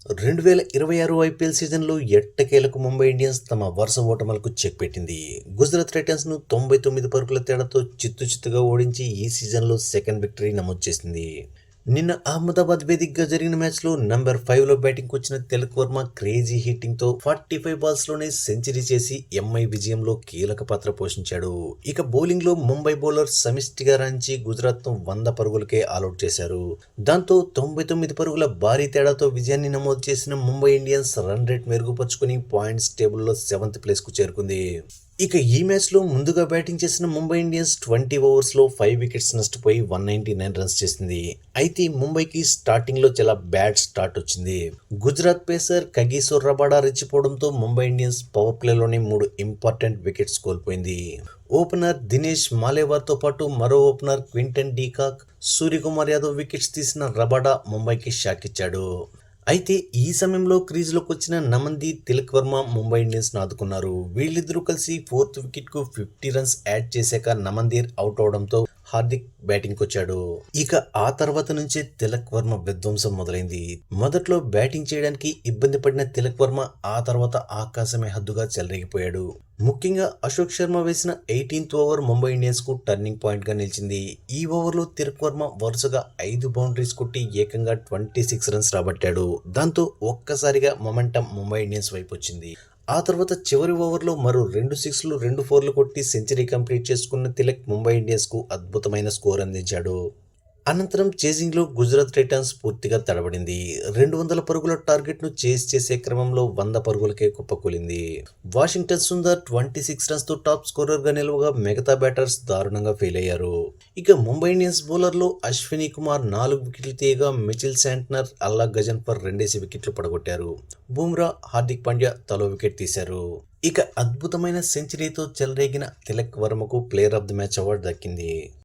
2026 IPL సీజన్లో ఎట్టకేలకు Mumbai Indians తమ వరుస ఓటములకు చెక్ పెట్టింది. గుజరాత్ టైటన్స్ను 99 పరుగుల తేడాతో చిత్తుగా ఓడించి ఈ సీజన్లో సెకండ్ విక్టరీ నమోదు చేసింది. నిన్న అహ్మదాబాద్ వేదికగా జరిగిన మ్యాచ్లో నంబర్ 5లో బ్యాటింగ్కు వచ్చిన తిలక్ వర్మ క్రేజీ హిట్టింగ్తో 45 బాల్స్లోనే సెంచరీ చేసి ఎంఐ విజయంలో కీలక పాత్ర పోషించాడు. ఇక బౌలింగ్లో ముంబై బౌలర్ సమిష్టిగా రాంచి గుజరాత్ను 100 పరుగులకే ఆలౌట్ చేశారు. దాంతో 99 పరుగుల భారీ తేడాతో విజయాన్ని నమోదు చేసిన ముంబై ఇండియన్స్ రన్ రేట్ మెరుగుపరుచుకుని పాయింట్స్ టేబుల్లో 7th ప్లేస్కు చేరుకుంది. ఇక ఈ మ్యాచ్లో ముందుగా బ్యాటింగ్ చేసిన ముంబై ఇండియన్స్ 20 ఓవర్స్లో 5 వికెట్స్ నష్టపోయి 199 రన్స్ చేసింది. అయితే ముంబైకి స్టార్టింగ్లో చాలా బ్యాడ్ స్టార్ట్ వచ్చింది. గుజరాత్ పేసర్ కగిసోర్ రబాడా రెచ్చిపోవడంతో ముంబై ఇండియన్స్ పవర్ ప్లేలోనే 3 ఇంపార్టెంట్ వికెట్స్ కోల్పోయింది. ఓపెనర్ దినేష్ మాలేవార్తో పాటు మరో opener Quinton de Kock, Suryakumar Yadav wickets తీసిన రబాడా ముంబైకి షాక్ ఇచ్చాడు. అయితే ఈ సమయంలో క్రీజ్లోకి వచ్చిన నమంది, తిలక్ వర్మ ముంబై ఇండియన్స్ను ఆదుకున్నారు. వీళ్ళిద్దరూ కలిసి 4th వికెట్కు 50 రన్స్ యాడ్ చేశాక నమందీర్ అవుట్ అవడంతో హార్దిక్ బ్యాటింగ్కి వచ్చాడు. ఇక ఆ తర్వాత నుంచే తిలక్ వర్మ విధ్వంసం మొదలైంది. మొదట్లో బ్యాటింగ్ చేయడానికి ఇబ్బంది పడిన తిలక్ వర్మ ఆ తర్వాత ఆకాశమే హద్దుగా చెలరేగిపోయాడు. ముఖ్యంగా అశోక్ శర్మ వేసిన 18th ఓవర్ ముంబై ఇండియన్స్ కు టర్నింగ్ పాయింట్ గా నిలిచింది. ఈ ఓవర్లో తిలక్ వర్మ వరుసగా 5 బౌండరీస్ కొట్టి ఏకంగా 26 రన్స్ రాబట్టాడు. దాంతో ఒక్కసారిగా మొమెంటం ముంబై ఇండియన్స్ వైపు వచ్చింది. ఆ తర్వాత చివరి ఓవర్లో మరో 2 6లు 2 4లు కొట్టి సెంచరీ కంప్లీట్ చేసుకున్న తిలక్ ముంబై ఇండియన్స్ కు అద్భుతమైన స్కోర్ అందించాడు. అనంతరం చేజింగ్లో గుజరాత్ టైటన్స్ పూర్తిగా తడబడింది. 200 పరుగుల టార్గెట్ను చేసే క్రమంలో 100 పరుగులకే కుప్పకూలింది. వాషింగ్టన్ సుందర్ 26 రన్స్తో టాప్ స్కోరర్గా నిలవగా మిగతా బ్యాటర్స్ దారుణంగా ఫెయిల్ అయ్యారు. ఇక ముంబై ఇండియన్స్ బౌలర్లో అశ్విని కుమార్ 4 వికెట్లు తీయగా మిచెల్ శాంట్నర్, అల్లా గజన్ఫర్ 2 వికెట్లు పడగొట్టారు. బుమ్రా, హార్దిక్ పాండ్యా తలో వికెట్ తీశారు. ఇక అద్భుతమైన సెంచరీతో చెలరేగిన తిలక్ వర్మకు player of the match award దక్కింది.